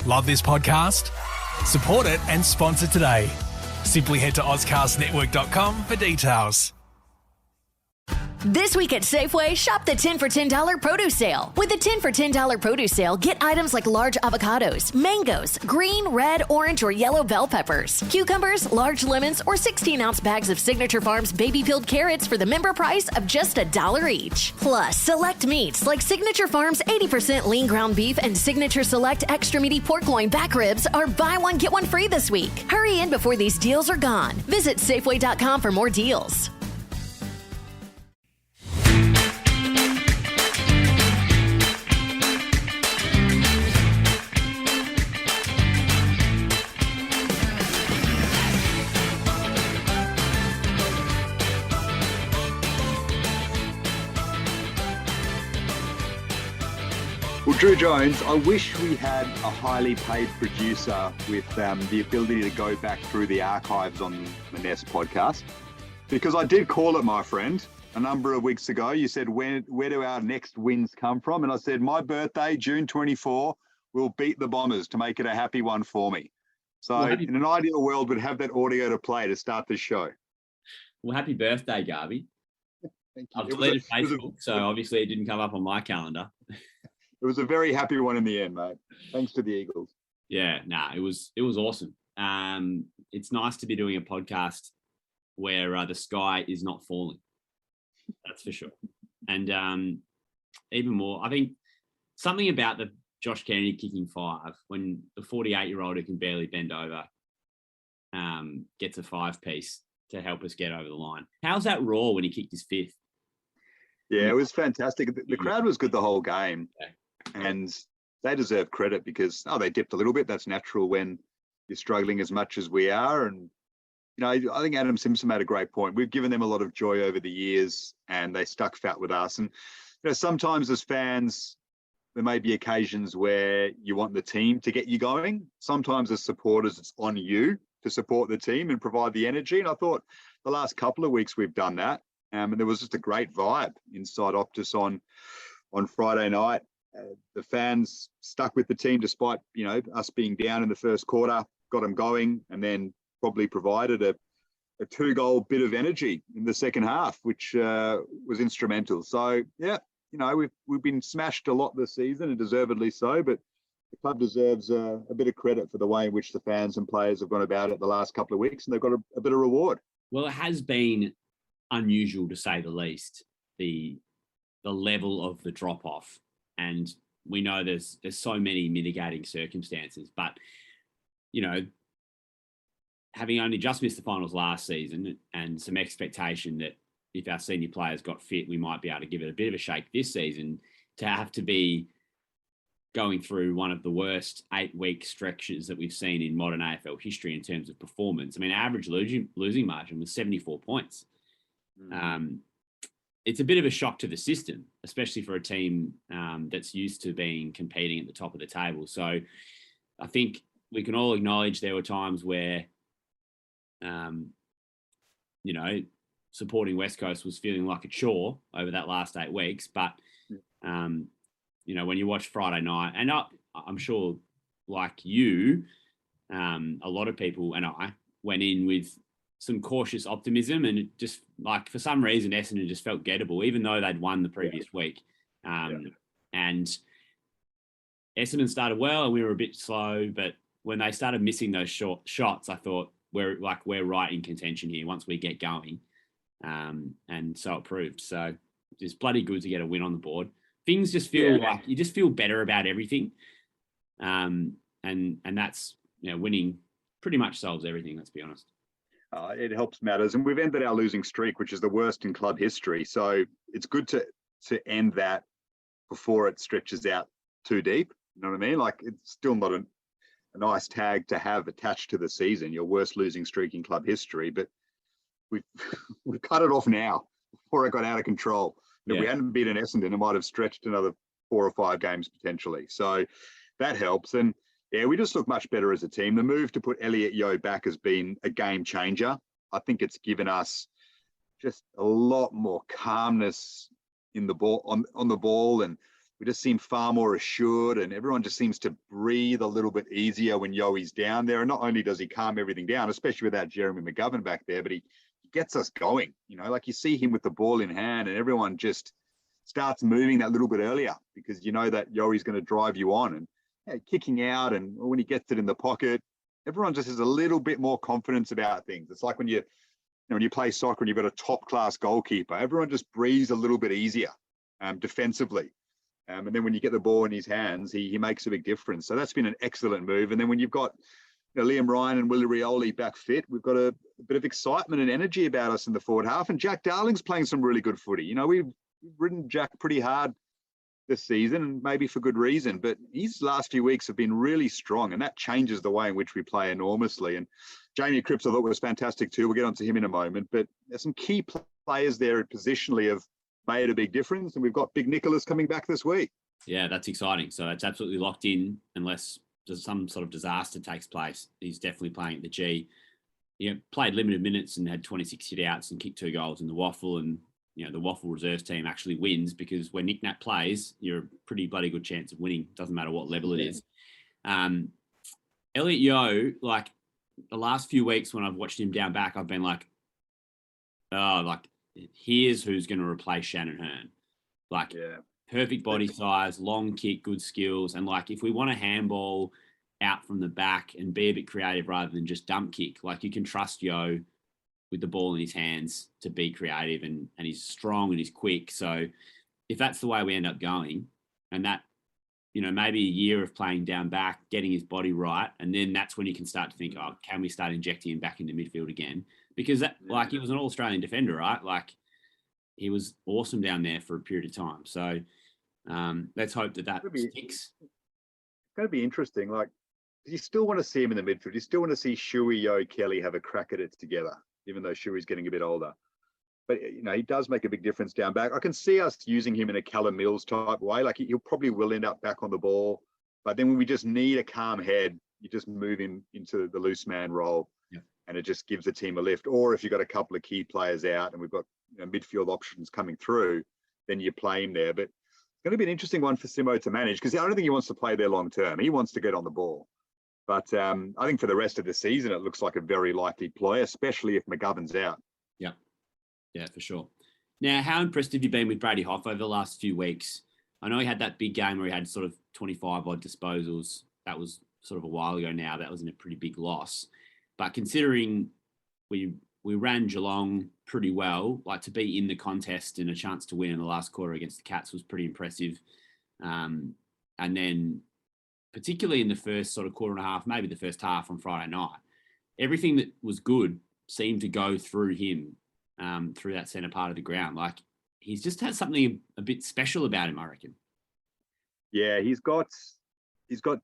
Love this podcast? Support it and sponsor today. Simply head to ozcastnetwork.com for details. This week at Safeway, shop the 10 for $10 produce sale. With the 10 for $10 produce sale, get items like large avocados, mangoes, green, red, orange, or yellow bell peppers, cucumbers, large lemons, or 16-ounce bags of Signature Farms baby-peeled carrots for the member price of just $1 each. Plus, select meats like Signature Farms 80% lean ground beef and Signature Select extra meaty pork loin back ribs are buy one, get one free this week. Hurry in before these deals are gone. Visit Safeway.com for more deals. Well, Drew Jones, I wish we had a highly paid producer with the ability to go back through the archives on the Nest podcast, because I did call it, my friend, a number of weeks ago. You said, where do our next wins come from? And I said, my birthday, June 24, will beat the Bombers to make it a happy one for me. So in an ideal world, we'd have that audio to play to start the show. Well, happy birthday, Garvey. Thank you. I've deleted Facebook, so obviously it didn't come up on my calendar. It was a very happy one in the end, mate. Thanks to the Eagles. Yeah, it was awesome. It's nice to be doing a podcast where the sky is not falling. That's for sure. And even more, I think something about the Josh Kennedy kicking 5 when the 48-year-old who can barely bend over gets a 5-piece to help us get over the line. How's that raw when he kicked his 5th? Yeah, it was fantastic. The crowd was good the whole game. Okay. And they deserve credit because, they dipped a little bit. That's natural when you're struggling as much as we are. And, I think Adam Simpson made a great point. We've given them a lot of joy over the years and they stuck fat with us. And, sometimes as fans, there may be occasions where you want the team to get you going. Sometimes as supporters, it's on you to support the team and provide the energy. And I thought the last couple of weeks we've done that. And there was just a great vibe inside Optus on Friday night. The fans stuck with the team despite, us being down in the first quarter, got them going, and then probably provided a 2-goal bit of energy in the second half, which was instrumental. So, yeah, we've been smashed a lot this season, and deservedly so, but the club deserves a bit of credit for the way in which the fans and players have gone about it the last couple of weeks, and they've got a bit of reward. Well, it has been unusual, to say the least, the level of the drop-off. And we know there's so many mitigating circumstances, but, having only just missed the finals last season and some expectation that if our senior players got fit, we might be able to give it a bit of a shake this season, to have to be going through one of the worst 8-week stretches that we've seen in modern AFL history in terms of performance. I mean, our average losing margin was 74 points. It's a bit of a shock to the system, especially for a team that's used to competing at the top of the table. So I think we can all acknowledge there were times where, supporting West Coast was feeling like a chore over that last 8 weeks. But, when you watch Friday night, and I'm sure like you, a lot of people and I went in with some cautious optimism, and it just, like, for some reason Essendon just felt gettable, even though they'd won the previous week. And Essendon started well and we were a bit slow, but when they started missing those short shots, I thought we're right in contention here once we get going. And so it proved. So it's bloody good to get a win on the board. Things just feel like you just feel better about everything. And that's, winning pretty much solves everything, let's be honest. It helps matters. And we've ended our losing streak, which is the worst in club history. So it's good to end that before it stretches out too deep. You know what I mean? Like, it's still not a nice tag to have attached to the season, your worst losing streak in club history. But we've cut it off now before it got out of control. If we hadn't beaten Essendon, it might have stretched another 4 or 5 games potentially. So that helps. And we just look much better as a team. The move to put Elliot Yeo back has been a game changer. I think it's given us just a lot more calmness in the ball on the ball, and we just seem far more assured, and everyone just seems to breathe a little bit easier when Yoey's down there. And not only does he calm everything down, especially without Jeremy McGovern back there, but he gets us going. Like you see him with the ball in hand, and everyone just starts moving that little bit earlier because you know that Yoey's going to drive you on, and kicking out, and when he gets it in the pocket, everyone just has a little bit more confidence about things. It's like when you play soccer and you've got a top-class goalkeeper, everyone just breathes a little bit easier defensively. And then when you get the ball in his hands, he makes a big difference. So that's been an excellent move. And then when you've got Liam Ryan and Willie Rioli back fit, we've got a bit of excitement and energy about us in the forward half. And Jack Darling's playing some really good footy. We've ridden Jack pretty hard this season, and maybe for good reason, but his last few weeks have been really strong, and that changes the way in which we play enormously. And Jamie Cripps, I thought, was fantastic too. We'll get onto him in a moment, but there's some key players there positionally have made a big difference, and we've got Big Nicholas coming back this week. Yeah, that's exciting. So it's absolutely locked in unless some sort of disaster takes place. He's definitely playing at the G. Played limited minutes and had 26 hit-outs and kicked 2 goals in the Waffle, and the Waffle reserves team actually wins because when Nick Nat plays, you're a pretty bloody good chance of winning. Doesn't matter what level it is. Elliot Yeo, like the last few weeks when I've watched him down back, I've been like, here's who's going to replace Shannon Hearn. Perfect body size, long kick, good skills. And if we want a handball out from the back and be a bit creative rather than just dump kick, you can trust Yeo with the ball in his hands to be creative, and he's strong and he's quick. So if that's the way we end up going, and that, maybe a year of playing down back, getting his body right, and then that's when you can start to think, can we start injecting him back into midfield again? Because that, he was an All-Australian defender, right? He was awesome down there for a period of time. So let's hope that sticks. It's going to be interesting. You still want to see him in the midfield. You still want to see Shuey, Yeo, Kelly have a crack at it together, even though Shuey's getting a bit older. But, he does make a big difference down back. I can see us using him in a Callum Mills type way. He'll probably will end up back on the ball. But then when we just need a calm head, you just move him into the loose man role. Yeah. And it just gives the team a lift. Or if you've got a couple of key players out and we've got midfield options coming through, then you play him there. But it's going to be an interesting one for Simo to manage because I don't think he wants to play there long term. He wants to get on the ball. But I think for the rest of the season, it looks like a very likely ploy, especially if McGovern's out. Yeah, for sure. Now, how impressed have you been with Brady Hoff over the last few weeks? I know he had that big game where he had sort of 25-odd disposals. That was sort of a while ago now. That was a pretty big loss. But considering we ran Geelong pretty well, to be in the contest and a chance to win in the last quarter against the Cats was pretty impressive. And then particularly in the first sort of quarter and a half, maybe the first half on Friday night, everything that was good seemed to go through him, through that centre part of the ground. He's just had something a bit special about him, I reckon. Yeah, he's got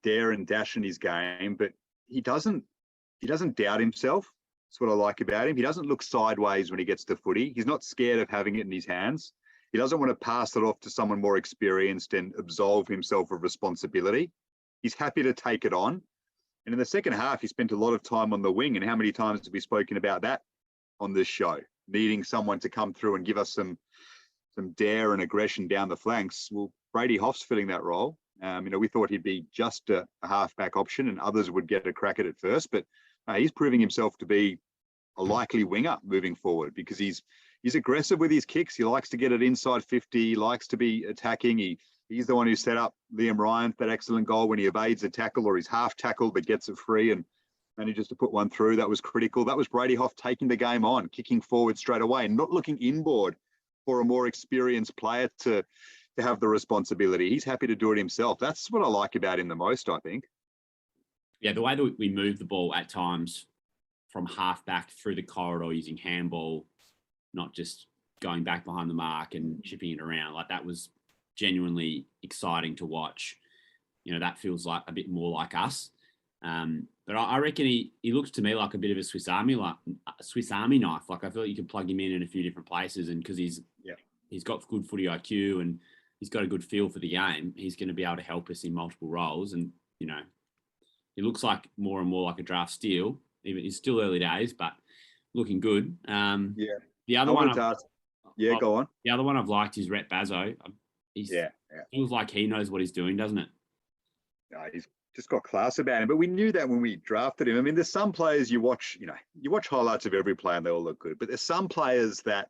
dare and dash in his game, but he doesn't doubt himself. That's what I like about him. He doesn't look sideways when he gets the footy. He's not scared of having it in his hands. He doesn't want to pass it off to someone more experienced and absolve himself of responsibility. He's happy to take it on. And in the second half, he spent a lot of time on the wing. And how many times have we spoken about that on this show? Needing someone to come through and give us some dare and aggression down the flanks. Well, Brady Hoff's filling that role. We thought he'd be just a halfback option and others would get a crack at it first. But he's proving himself to be a likely winger moving forward because he's aggressive with his kicks. He likes to get it inside 50. He likes to be attacking. He's the one who set up Liam Ryan for that excellent goal when he evades a tackle or he's half tackled but gets it free and manages to put one through. That was critical. That was Brady Hoff taking the game on, kicking forward straight away and not looking inboard for a more experienced player to have the responsibility. He's happy to do it himself. That's what I like about him the most, I think. Yeah, the way that we move the ball at times from half back through the corridor using handball, not just going back behind the mark and chipping it around, that was genuinely exciting to watch. That feels like a bit more like us. But I reckon he looks to me like a bit of a Swiss Army knife. I feel like you could plug him in a few different places, and because he's got good footy IQ and he's got a good feel for the game, he's going to be able to help us in multiple roles. And he looks like more and more like a draft steal. Even it's still early days, but looking good. The other one, go on. The other one I've liked is Rhett Bazzo. Yeah, yeah. Feels like he knows what he's doing, doesn't it? No, he's just got class about him. But we knew that when we drafted him. I mean, there's some players you watch highlights of every player and they all look good. But there's some players that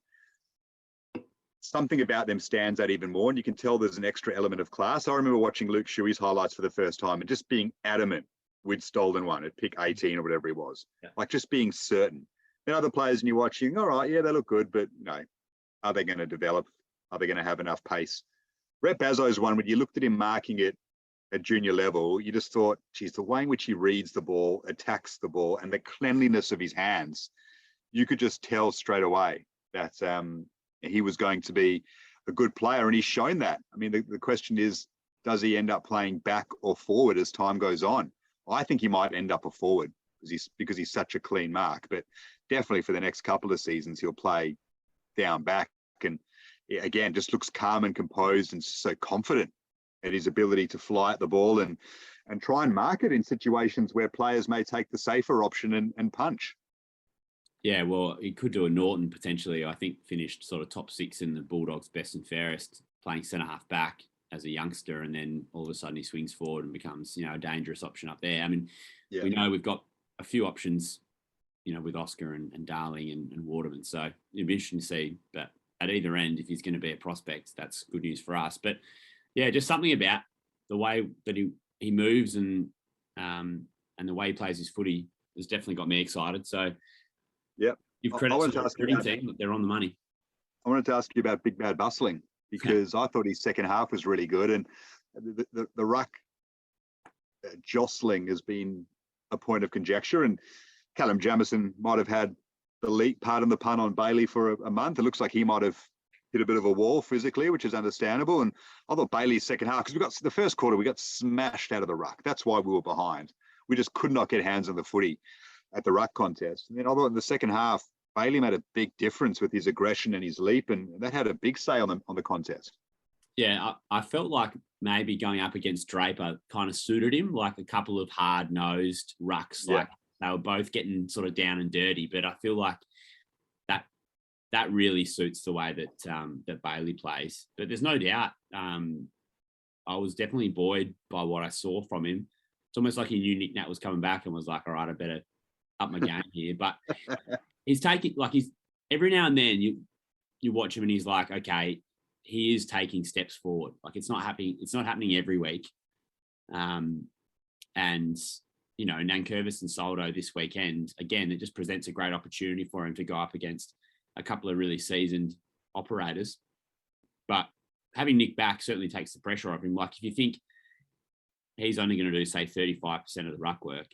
something about them stands out even more. And you can tell there's an extra element of class. I remember watching Luke Shuey's highlights for the first time and just being adamant we'd stolen one at pick 18 or whatever he was. Yeah. Like just being certain. Then other players and you're watching, all right, yeah, they look good, but are they going to develop? Are they going to have enough pace? Rhett Bazzo's one, when you looked at him marking it at junior level, you just thought, geez, the way in which he reads the ball, attacks the ball, and the cleanliness of his hands, you could just tell straight away that he was going to be a good player, and he's shown that. I mean, the question is, does he end up playing back or forward as time goes on? I think he might end up a forward because he's such a clean mark, but definitely for the next couple of seasons, he'll play down back. And again, just looks calm and composed and so confident in his ability to fly at the ball and try and mark it in situations where players may take the safer option and punch. Yeah, well, he could do a Norton potentially. I think finished sort of top 6 in the Bulldogs best and fairest, playing centre half back as a youngster, and then all of a sudden he swings forward and becomes, a dangerous option up there. I mean, we know we've got a few options, with Oscar and Darling and Waterman. So it'd be interesting to see. But at either end, if he's going to be a prospect, that's good news for us. But yeah, just something about the way that he moves and the way he plays his footy has definitely got me excited. So yeah, give credit to the recruiting team that they're on the money. I wanted to ask you about Big Bad Bustling, because I thought his second half was really good, and the ruck jostling has been a point of conjecture. And Callum Jamieson might have had the leak, pardon the pun, on Bailey for a month. It looks like he might have hit a bit of a wall physically, which is understandable. And I thought Bailey's second half, because we got the first quarter, we got smashed out of the ruck. That's why we were behind. We just could not get hands on the footy at the ruck contest. And then I thought in the second half, Bailey made a big difference with his aggression and his leap, and that had a big say on the contest. Yeah, I felt like maybe going up against Draper kind of suited him, like a couple of hard-nosed rucks. Like they were both getting sort of down and dirty, but I feel like that really suits the way that Bailey plays. But there's no doubt I was definitely buoyed by what I saw from him. It's almost like he knew Nick Nat was coming back and was like, all right, I better up my game here. But he's taking, he's every now and then you watch him and he's like, okay, he is taking steps forward. Like it's not happening every week. And Nankervis and Soldo this weekend, again, it just presents a great opportunity for him to go up against a couple of really seasoned operators. But having Nick back certainly takes the pressure off him. Like if you think he's only going to do, say, 35% of the ruck work,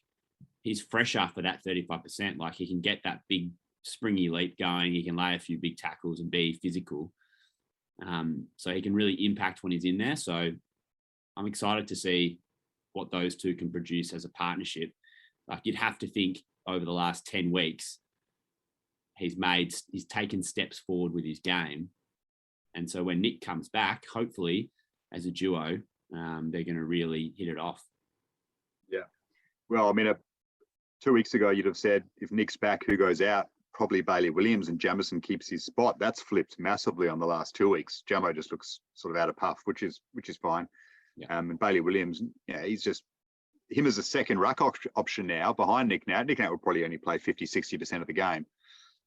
he's fresher for that 35%. Like he can get that big springy leap going. He can lay a few big tackles and be physical. So he can really impact when he's in there. So I'm excited to see what those two can produce as a partnership. Like you'd have to think over the last 10 weeks, he's taken steps forward with his game. And so when Nick comes back, hopefully as a duo, they're going to really hit it off. Yeah. Well, I mean, 2 weeks ago, you'd have said if Nick's back, who goes out? Probably Bailey Williams, and Jamieson keeps his spot. That's flipped massively on the last 2 weeks. Jamo just looks sort of out of puff, which is fine. Yeah. And Bailey Williams, he's just him as a second ruck option now behind Nick Nat. Nick Nat would probably only play 50-60% of the game.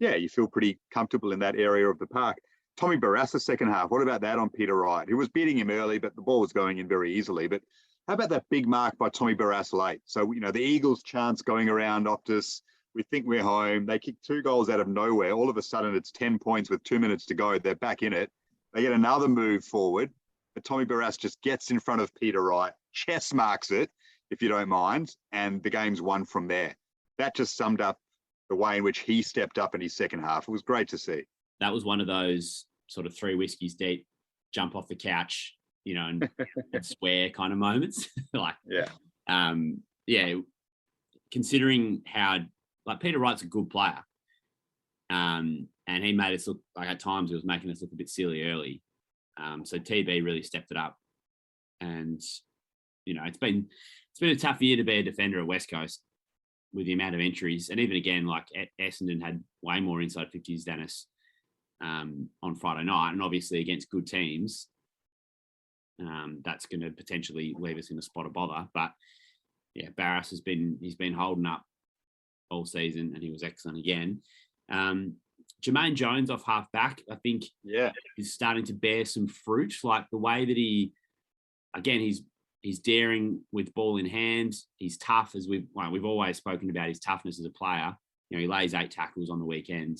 Yeah, you feel pretty comfortable in that area of the park. Tommy Barrass, second half. What about that on Peter Wright? He was beating him early, but the ball was going in very easily. But how about that big mark by Tommy Barrass late? So, the Eagles' chance going around Optus. We think we're home. They kick 2 goals out of nowhere. All of a sudden, it's 10 points with 2 minutes to go. They're back in it. They get another move forward. But Tommy Barrass just gets in front of Peter Wright, chest marks it, if you don't mind, and the game's won from there. That just summed up the way in which he stepped up in his second half. It was great to see. That was one of those sort of 3 whiskeys deep, jump off the couch, and swear kind of moments. Considering how, Peter Wright's a good player. And he made us look, at times he was making us look a bit silly early. So TB really stepped it up. And, it's been a tough year to be a defender at West Coast with the amount of entries. And even again, Essendon had way more inside 50s than us on Friday night. And obviously against good teams, that's going to potentially leave us in a spot of bother. But yeah, Barras he's been holding up all season, and he was excellent again. Jermaine Jones off half back, I think, is starting to bear some fruit. Like the way that he's daring with ball in hand. He's tough, as we've always spoken about his toughness as a player. You know, he lays 8 tackles on the weekend.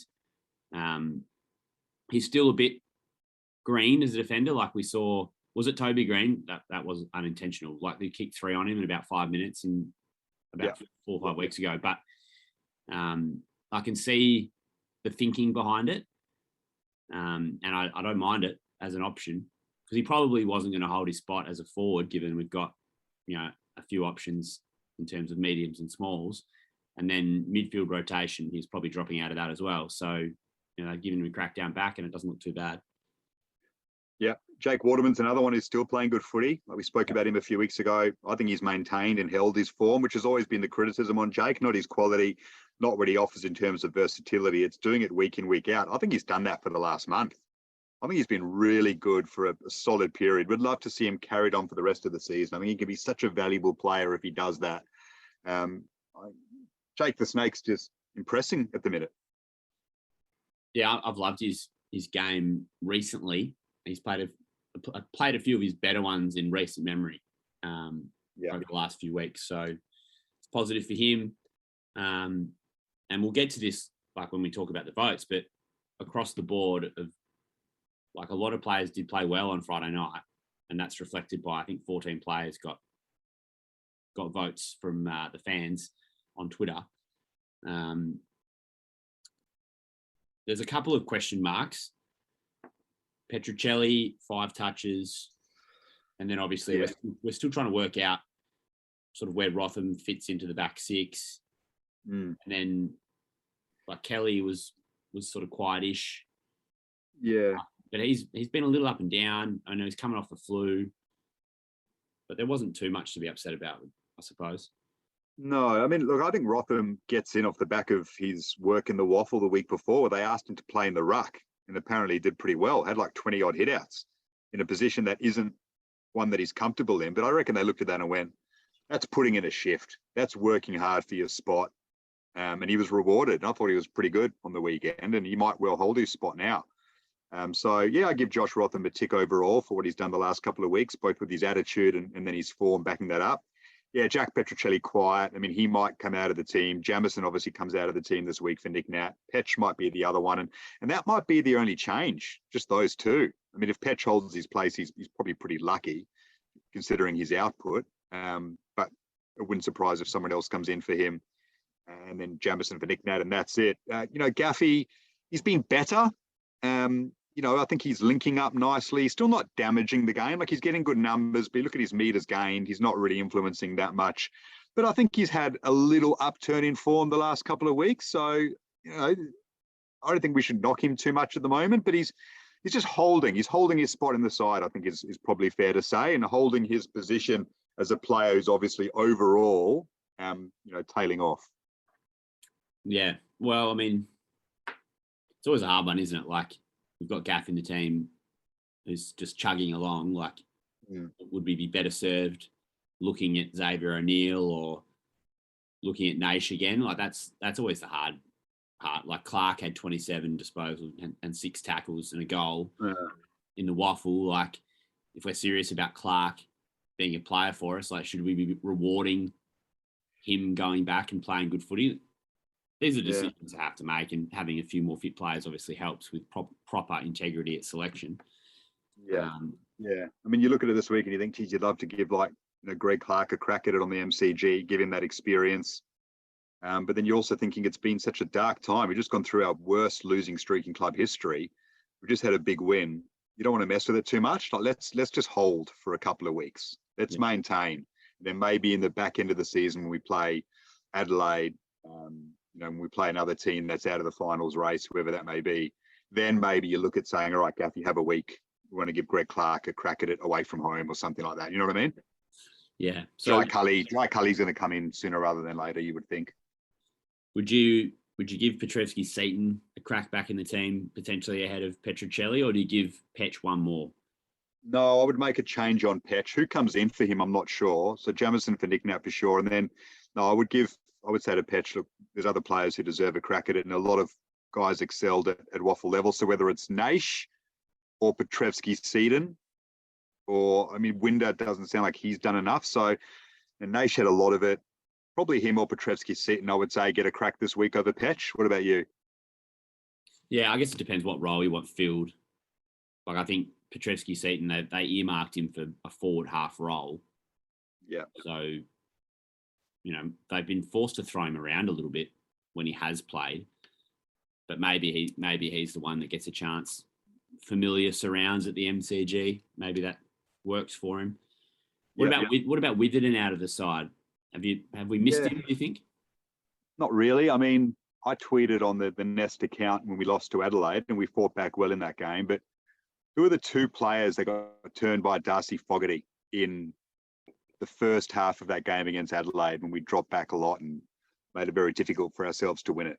He's still a bit green as a defender, like we saw. Was it Toby Green? That was unintentional. Like they kicked 3 on him in about 5 minutes and about 4 or 5 weeks ago. But I can see the thinking behind it. And I don't mind it as an option, because he probably wasn't going to hold his spot as a forward, given we've got, a few options in terms of mediums and smalls. And then midfield rotation, he's probably dropping out of that as well. So, giving him a crack down back, and it doesn't look too bad. Yeah, Jake Waterman's another one who's still playing good footy. Like we spoke about him a few weeks ago. I think he's maintained and held his form, which has always been the criticism on Jake, not his quality, not what he offers in terms of versatility. It's doing it week in, week out. I think he's done that for the last month. I think he's been really good for a solid period. We'd love to see him carried on for the rest of the season. I think he can be such a valuable player if he does that. Jake the Snake's just impressing at the minute. Yeah, I've loved his game recently. He's played a few of his better ones in recent memory over the last few weeks. So it's positive for him. And we'll get to this like when we talk about the votes, but across the board of like a lot of players did play well on Friday night, and that's reflected by, I think 14 players got votes from the fans on Twitter. There's a couple of question marks. Petruccelli, 5 touches. And then obviously we're still trying to work out sort of where Rotham fits into the back 6. And then like Kelly was sort of quietish. Yeah. But he's been a little up and down. I know he's coming off the flu, but there wasn't too much to be upset about, I suppose. No, I mean, look, I think Rotham gets in off the back of his work in the waffle the week before. They asked him to play in the ruck, and apparently he did pretty well, had like 20 odd hitouts in a position that isn't one that he's comfortable in. But I reckon they looked at that and went, that's putting in a shift. That's working hard for your spot. And he was rewarded. And I thought he was pretty good on the weekend, and he might well hold his spot now. So, I give Josh Rotham a tick overall for what he's done the last couple of weeks, both with his attitude and then his form backing that up. Yeah, Jack Petruccelli quiet. I mean, he might come out of the team. Jamison obviously comes out of the team this week for Nick Nat. Petch might be the other one. And that might be the only change, just those two. I mean, if Petch holds his place, he's probably pretty lucky considering his output. But it wouldn't surprise if someone else comes in for him. And then Jamison for Nick Nat, and that's it. Gaffey, he's been better. I think he's linking up nicely. Still not damaging the game. Like, he's getting good numbers, but you look at his meters gained. He's not really influencing that much. But I think he's had a little upturn in form the last couple of weeks. So, I don't think we should knock him too much at the moment. But he's just holding. He's holding his spot in the side, I think is probably fair to say, and holding his position as a player who's obviously overall, tailing off. Yeah. Well, I mean, it's always a hard one, isn't it? Like, we've got Gaff in the team who's just chugging along. Like, would we be better served looking at Xavier O'Neill or looking at Naish again? Like, that's always the hard part. Like, Clark had 27 disposals and 6 tackles and a goal in the waffle. Like, if we're serious about Clark being a player for us, like, should we be rewarding him going back and playing good footy? These are decisions I have to make, and having a few more fit players obviously helps with proper integrity at selection. Yeah. I mean, you look at it this week and you think, geez, you'd love to give Greg Clark a crack at it on the MCG, give him that experience. But then you're also thinking it's been such a dark time. We've just gone through our worst losing streak in club history. We've just had a big win. You don't want to mess with it too much. Like, let's just hold for a couple of weeks. Let's maintain. Then maybe in the back end of the season when we play Adelaide, when we play another team that's out of the finals race, whoever that may be, then maybe you look at saying, all right, Gaff, you have a week. We want to give Greg Clark a crack at it away from home or something like that. You know what I mean? Yeah. So Jai Cully's going to come in sooner rather than later, you would think. Would you give Petrevski-Seton a crack back in the team potentially ahead of Petruccelli, or do you give Petch one more? No, I would make a change on Petch. Who comes in for him, I'm not sure. So Jamison for Nick Nat for sure. And then, no, I would say to Petch, look, there's other players who deserve a crack at it. And a lot of guys excelled at waffle level. So whether it's Naish or Petrevsky-Seaton, or, I mean, Winder doesn't sound like he's done enough. So, and Naish had a lot of it. Probably him or Petrevsky-Seaton, I would say, get a crack this week over Petch. What about you? Yeah, I guess it depends what role you want filled. Like, I think Petrevsky-Seaton, they earmarked him for a forward half role. Yeah. So, you know, they've been forced to throw him around a little bit when he has played. But maybe he's the one that gets a chance. Familiar surrounds at the MCG. Maybe that works for him. What about Witherden out of the side? Have we missed him, do you think? Not really. I mean, I tweeted on the Nest account when we lost to Adelaide, and we fought back well in that game. But who are the two players that got turned by Darcy Fogarty in the first half of that game against Adelaide when we dropped back a lot and made it very difficult for ourselves to win it?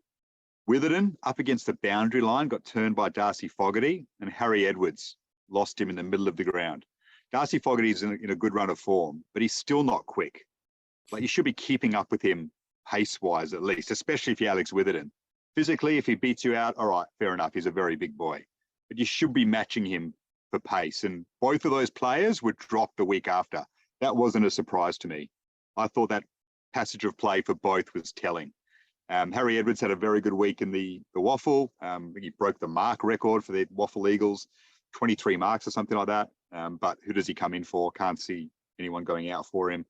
Witherden, up against the boundary line, got turned by Darcy Fogarty, and Harry Edwards lost him in the middle of the ground. Darcy Fogarty's in a good run of form, but he's still not quick. Like, you should be keeping up with him pace-wise at least, especially if you're Alex Witherden. Physically, if he beats you out, all right, fair enough, he's a very big boy. But you should be matching him for pace. And both of those players were dropped the week after. That wasn't a surprise to me. I thought that passage of play for both was telling. Harry Edwards had a very good week in the waffle. He broke the mark record for the Waffle Eagles, 23 marks or something like that. But who does he come in for? Can't see anyone going out for him.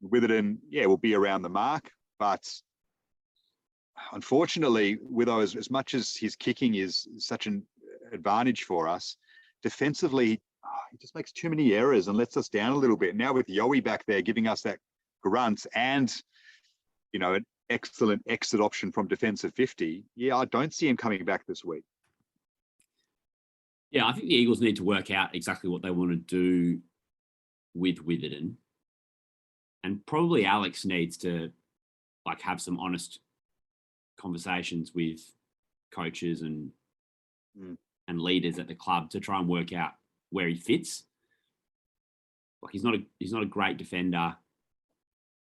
Witherden, will be around the mark. But unfortunately, Witho, as much as his kicking is such an advantage for us, defensively, he just makes too many errors and lets us down a little bit. Now with Yowie back there giving us that grunt and, an excellent exit option from defensive 50, I don't see him coming back this week. Yeah, I think the Eagles need to work out exactly what they want to do with Witherden. And probably Alex needs to have some honest conversations with coaches and leaders at the club to try and work out where he fits. He's not a great defender.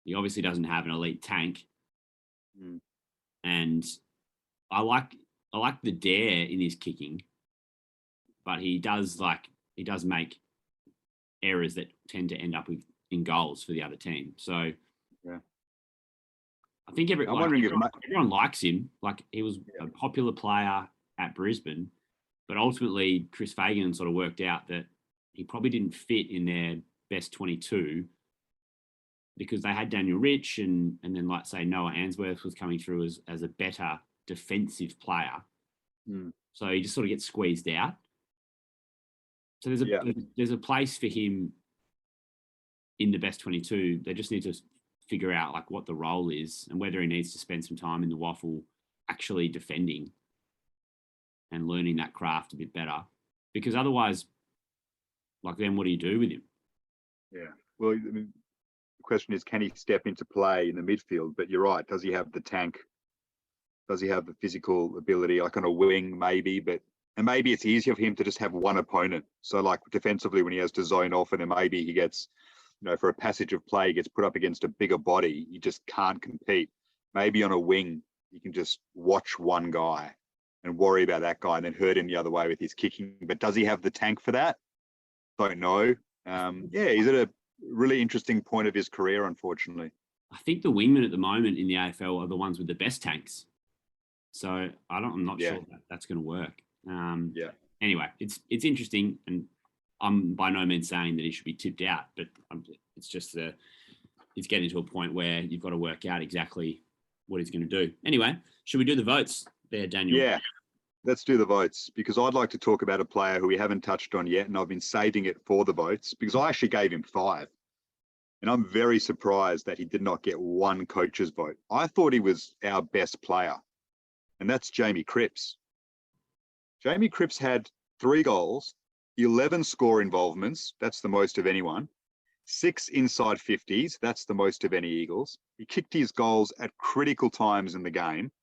He obviously doesn't have an elite tank. And I like the dare in his kicking, but he does make errors that tend to end up in goals for the other team. So I think everyone likes him. He was a popular player at Brisbane, but ultimately Chris Fagan sort of worked out that he probably didn't fit in their best 22 because they had Daniel Rich and then say Noah Answorth was coming through as a better defensive player. So he just sort of gets squeezed out. So there's a place for him in the best 22. They just need to figure out what the role is and whether he needs to spend some time in the waffle actually defending and learning that craft a bit better. Because otherwise, then what do you do with him? Yeah. Well, I mean, the question is, can he step into play in the midfield? But you're right. Does he have the tank? Does he have the physical ability? On a wing, maybe, and maybe it's easier for him to just have one opponent. So defensively, when he has to zone off, and then maybe he gets, for a passage of play, he gets put up against a bigger body. He just can't compete. Maybe on a wing, you can just watch one guy and worry about that guy and then hurt him the other way with his kicking. But does he have the tank for that? Don't know. He's at a really interesting point of his career, unfortunately. I think the wingmen at the moment in the AFL are the ones with the best tanks. So I'm not sure that's going to work. Anyway, it's interesting, and I'm by no means saying that he should be tipped out, but it's just it's getting to a point where you've got to work out exactly what he's going to do. Anyway, should we do the votes there, Daniel? Yeah, let's do the votes, because I'd like to talk about a player who we haven't touched on yet, and I've been saving it for the votes because I actually gave him 5. And I'm very surprised that he did not get one coach's vote. I thought he was our best player, and that's Jamie Cripps. Jamie Cripps had 3 goals, 11 score involvements. That's the most of anyone. 6 inside 50s. That's the most of any Eagles. He kicked his goals at critical times in the game.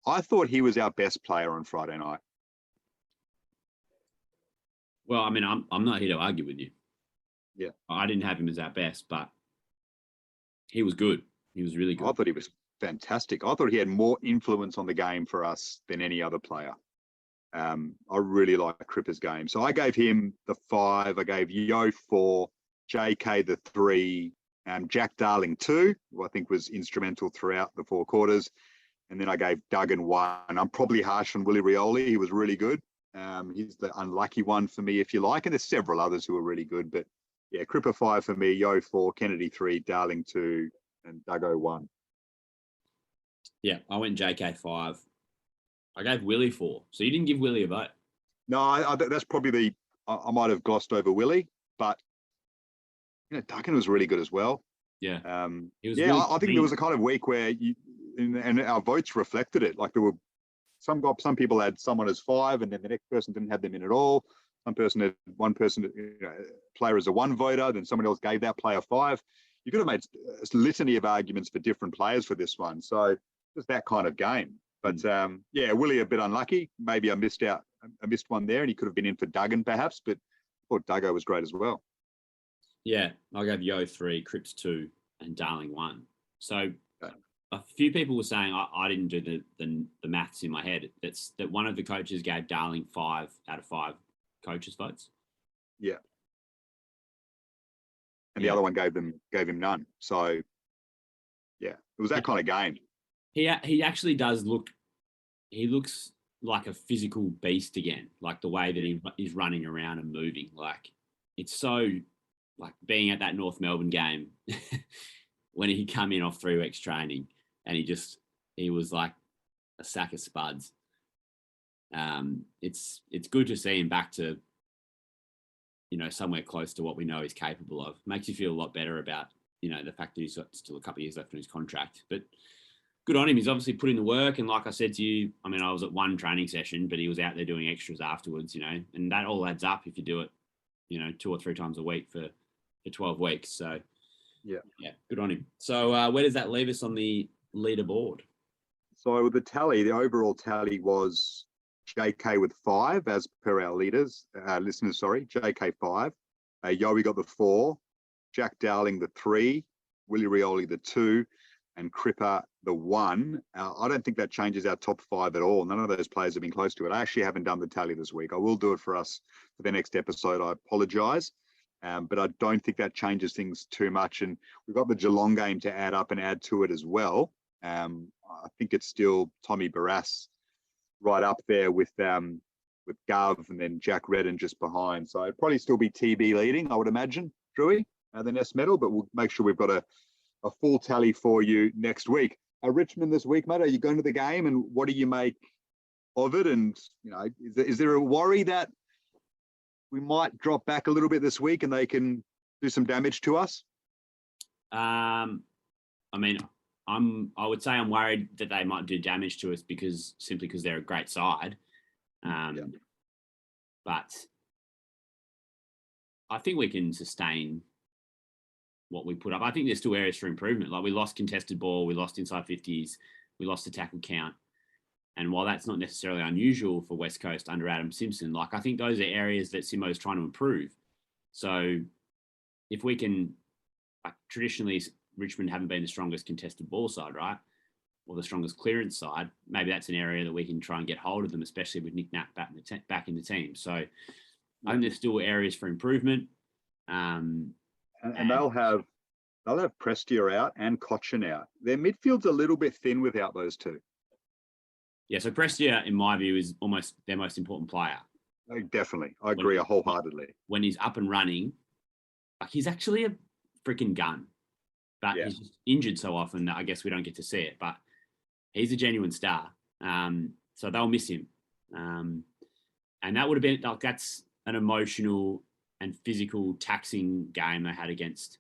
I thought he was our best player on Friday night. Well, I mean, I'm not here to argue with you. Yeah. I didn't have him as our best, but he was good. He was really good. I thought he was fantastic. I thought he had more influence on the game for us than any other player. I really like Cripper's game. So I gave him the 5. I gave Yo 4, JK the 3, Jack Darling 2, who I think was instrumental throughout the 4 quarters. And then I gave Duggan 1. I'm probably harsh on Willie Rioli. He was really good. He's the unlucky one for me, if you like. And there's several others who are really good. But yeah, Cripper 5 for me, Yo 4, Kennedy 3, Darling 2, and Duggo 1. Yeah, I went JK 5. I gave Willie 4. So you didn't give Willie a vote? No, that's probably I might have glossed over Willie, but Duggan was really good as well. Yeah. Really I think there was a kind of week where and our votes reflected it. Like there were some people had someone as 5, and then the next person didn't have them in at all. Some person had one person, player as a 1 voter, then someone else gave that player 5. You could have made a litany of arguments for different players for this one. So it was that kind of game. But Willie a bit unlucky. Maybe I missed one there, and he could have been in for Duggan perhaps. But I thought Duggo was great as well. Yeah, I gave Yo 3, Cripps 2, and Darling 1. So a few people were saying I didn't do the maths in my head. That one of the coaches gave Darling 5 out of 5 coaches' votes. Yeah. And the other one gave him none. So yeah, it was that kind of game. He actually does look. He looks like a physical beast again. Like the way that he's running around and moving. Like it's so like being at that North Melbourne game when he come in off 3 weeks training and he was like a sack of spuds. It's good to see him back to, somewhere close to what we know he's capable of. Makes you feel a lot better about, the fact that he's got still a couple of years left on his contract. But good on him. He's obviously put in the work. And like I said to you, I mean, I was at 1 training session, but he was out there doing extras afterwards, and that all adds up if you do it, 2 or 3 times a week for 12 weeks. So yeah, good on him. So where does that leave us on the leaderboard? So with the overall tally was JK with 5 as per our listeners, JK 5. Yowie got the 4, Jack Dowling the 3, Willie Rioli the 2, and Cripper the 1. I don't think that changes our top 5 at all. None of those players have been close to it. I actually haven't done the tally this week. I will do it for us for the next episode. I apologise. But I don't think that changes things too much. And we've got the Geelong game to add up and add to it as well. I think it's still Tommy Barrass right up there with Gov and then Jack Redden just behind. So it'd probably still be TB leading, I would imagine, Drewy, the Nest Medal. But we'll make sure we've got a full tally for you next week. Richmond this week, mate, are you going to the game, and what do you make of it? And, is there a worry that we might drop back a little bit this week and they can do some damage to us? I mean, I would say I'm worried that they might do damage to us because they're a great side. But I think we can sustain what we put up. I think there's still areas for improvement. Like we lost contested ball, we lost inside 50s, we lost the tackle count. And while that's not necessarily unusual for West Coast under Adam Simpson, like I think those are areas that Simo's trying to improve. So if we can, like traditionally Richmond haven't been the strongest contested ball side, right? Or the strongest clearance side. Maybe that's an area that we can try and get hold of them, especially with Nick Nat back in the team. So I think there's still areas for improvement. And they'll have Prestia out and Cochin out. Their midfield's a little bit thin without those two. Yeah, so Prestia, in my view, is almost their most important player. Definitely. I agree wholeheartedly. When he's up and running, like he's actually a freaking gun. But he's just injured so often that I guess we don't get to see it. But he's a genuine star. So they'll miss him. And that would have been, like, that's an emotional and physical taxing game they had against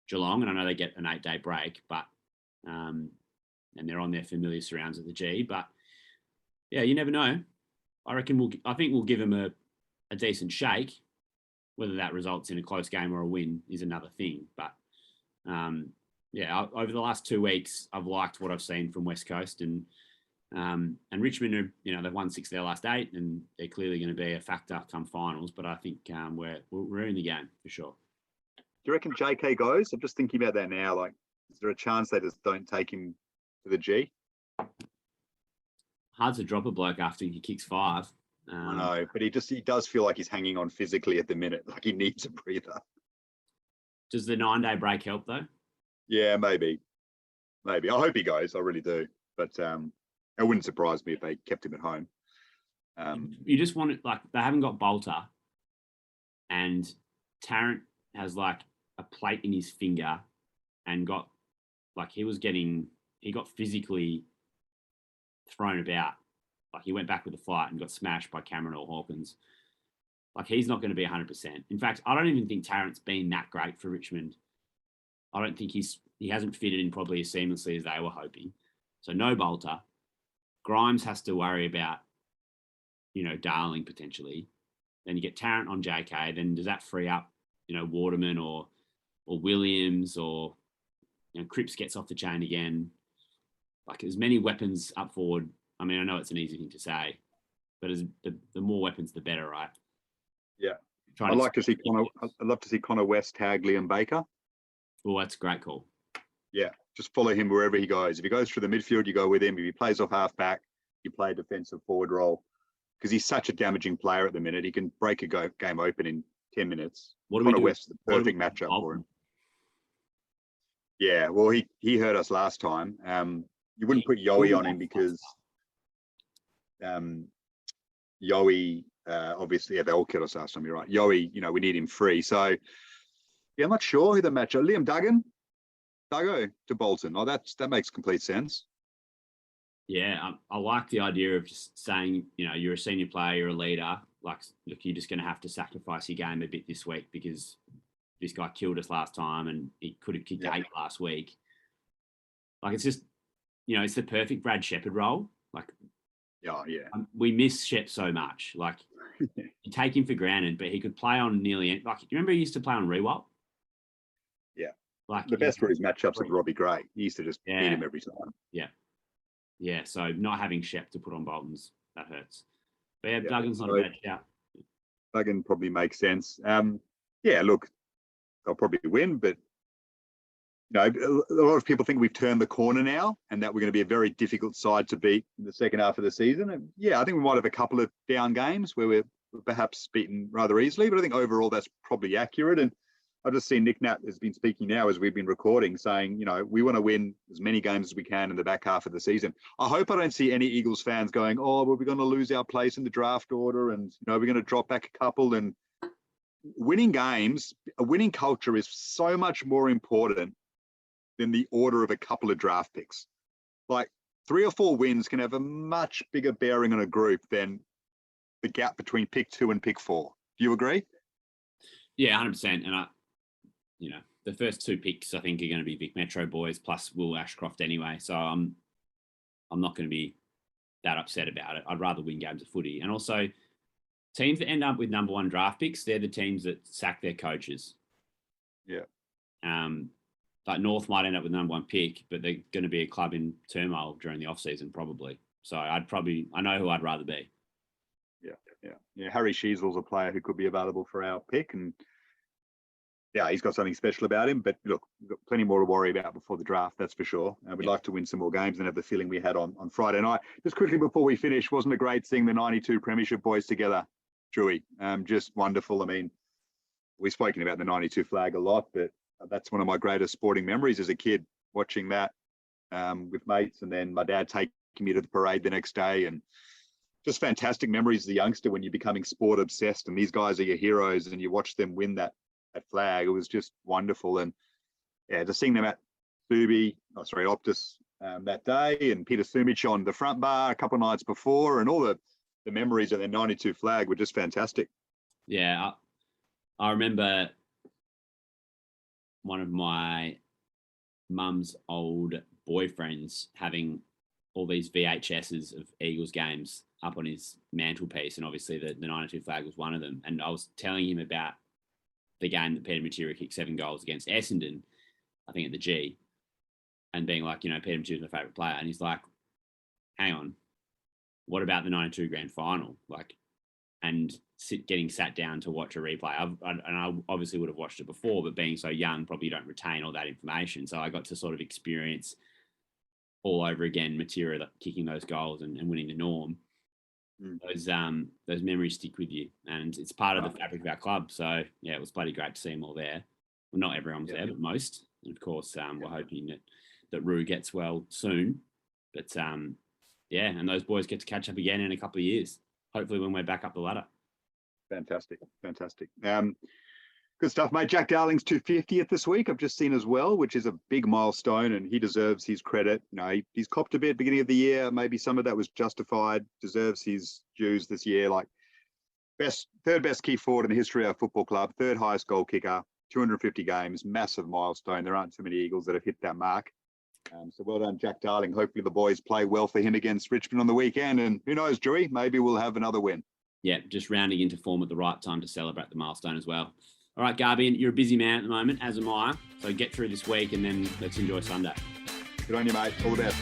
Geelong. And I know they get an 8-day break, but and they're on their familiar surrounds of the G. But yeah, you never know. I think we'll give them a decent shake. Whether that results in a close game or a win is another thing. But over the last 2 weeks, I've liked what I've seen from West Coast, and And Richmond are, they've won 6 of their last 8, and they're clearly going to be a factor come finals. But I think we're in the game for sure. Do you reckon JK goes? I'm just thinking about that now. Like, is there a chance they just don't take him to the G? Hard to drop a bloke after he kicks 5. I know, but he does feel like he's hanging on physically at the minute. Like he needs a breather. Does the 9-day break help though? Yeah, maybe. I hope he goes. I really do. But it wouldn't surprise me if they kept him at home. You just want it, like, they haven't got Bolter, and Tarrant has like a plate in his finger and got, like, he got physically thrown about. Like, he went back with a fight and got smashed by Cameron or Hawkins. Like, he's not going to be 100%. In fact, I don't even think Tarrant's been that great for Richmond. I don't think he hasn't fitted in probably as seamlessly as they were hoping. So no Bolter. Grimes has to worry about, Darling potentially. Then you get Tarrant on JK. Then does that free up, Waterman or Williams, or Cripps gets off the chain again? Like, as many weapons up forward. I mean, I know it's an easy thing to say, but as the more weapons, the better, right? Yeah. I'd love to see Connor West tag Liam Baker. Oh, that's a great call. Yeah, just follow him wherever he goes. If he goes through the midfield, you go with him. If he plays off half back, you play a defensive forward role, because he's such a damaging player at the minute. He can break a game open in 10 minutes. Connor West is the perfect matchup for him. Yeah, well, he hurt us last time. You wouldn't put Yowie on him because Yowie, obviously, they all killed us last time. You're right. Yowie, we need him free. So, yeah, I'm not sure who the matchup. Liam Duggo to Bolton. Oh, that makes complete sense. Yeah, I like the idea of just saying, you're a senior player, you're a leader. Like, look, you're just going to have to sacrifice your game a bit this week because this guy killed us last time and he could have kicked 8 last week. Like, it's just, it's the perfect Brad Shepherd role. Like, we miss Shep so much. Like, you take him for granted, but he could play on nearly, like, you remember he used to play on Rewalt? Yeah. Like, the best for his matchups with Robbie Gray. He used to just beat him every time. Yeah. Yeah, so not having Shep to put on Bolton's, that hurts. But yeah, Duggan's not a bad shout. Duggan probably makes sense. Look, they'll probably win, but a lot of people think we've turned the corner now and that we're going to be a very difficult side to beat in the second half of the season. And I think we might have a couple of down games where we're perhaps beaten rather easily, but I think overall that's probably accurate. And I've just seen Nick Nat has been speaking now as we've been recording, saying, we want to win as many games as we can in the back half of the season. I hope I don't see any Eagles fans going, oh, well, we're going to lose our place in the draft order and, we're going to drop back a couple. And winning games, a winning culture is so much more important than the order of a couple of draft picks. Like 3 or 4 wins can have a much bigger bearing on a group than the gap between pick 2 and pick 4. Do you agree? Yeah, 100%. And the first 2 picks I think are going to be Vic Metro boys plus Will Ashcroft anyway. So I'm not going to be that upset about it. I'd rather win games of footy. And also, teams that end up with number 1 draft picks, they're the teams that sack their coaches. Yeah. Like North might end up with number 1 pick, but they're going to be a club in turmoil during the off season probably. So I know who I'd rather be. Yeah. Harry Sheasel's a player who could be available for our pick, and he's got something special about him. But look, we've got plenty more to worry about before the draft, that's for sure. And we'd like to win some more games and have the feeling we had on Friday night. Just quickly before we finish, wasn't it great seeing the 92 Premiership boys together, Drewy? Just wonderful. I mean, we've spoken about the 92 flag a lot, but that's one of my greatest sporting memories as a kid, watching that with mates, and then my dad taking me to the parade the next day, and just fantastic memories as a youngster when you're becoming sport obsessed and these guys are your heroes and you watch them win that flag. It was just wonderful. And just seeing them at Optus that day, and Peter Sumich on the front bar a couple of nights before, and all the memories of their 92 flag were just fantastic. Yeah, I remember one of my mum's old boyfriends having all these VHSs of Eagles games up on his mantelpiece, and obviously the 92 flag was one of them. And I was telling him about the game that Peter Matera kicked 7 goals against Essendon, I think at the G, and being like, Peter Matera's my favourite player. And he's like, hang on, what about the 92 grand final? Like, and getting sat down to watch a replay. I obviously would have watched it before, but being so young, probably don't retain all that information. So I got to sort of experience all over again Matera kicking those goals and winning the norm. Those memories stick with you, and it's part of the fabric of our club. So yeah, it was bloody great to see them all there. Well, not everyone was there, but most. And of course, we're hoping that Roo gets well soon. But yeah, and those boys get to catch up again in a couple of years. Hopefully, when we're back up the ladder. Fantastic. Good stuff, mate. Jack Darling's 250th this week, I've just seen as well, which is a big milestone, and he deserves his credit. You know, he's copped a bit beginning of the year. Maybe some of that was justified. Deserves his dues this year. Like third best key forward in the history of our football club, third highest goal kicker, 250 games, massive milestone. There aren't too many Eagles that have hit that mark. So well done, Jack Darling. Hopefully the boys play well for him against Richmond on the weekend. And who knows, Drewy, maybe we'll have another win. Yeah, just rounding into form at the right time to celebrate the milestone as well. All right, Garbian, you're a busy man at the moment, as am I. So get through this week and then let's enjoy Sunday. Good on you, mate. All the best.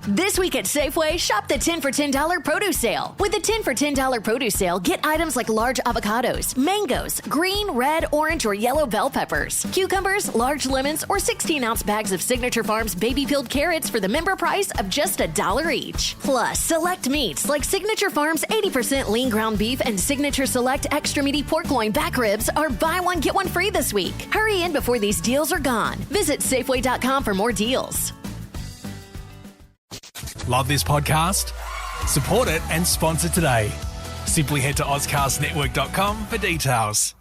This week at Safeway, shop the 10 for $10 produce sale. With the 10 for $10 produce sale, get items like large avocados, mangoes, green, red, orange, or yellow bell peppers, cucumbers, large lemons, or 16-ounce bags of Signature Farms baby peeled carrots for the member price of just $1 each. Plus, select meats like Signature Farms 80% lean ground beef and Signature Select extra meaty pork loin back ribs are buy one, get one free this week. Hurry in before these deals are gone. Visit Safeway.com for more deals. Love this podcast? Support it and sponsor today. Simply head to AuscastNetwork.com for details.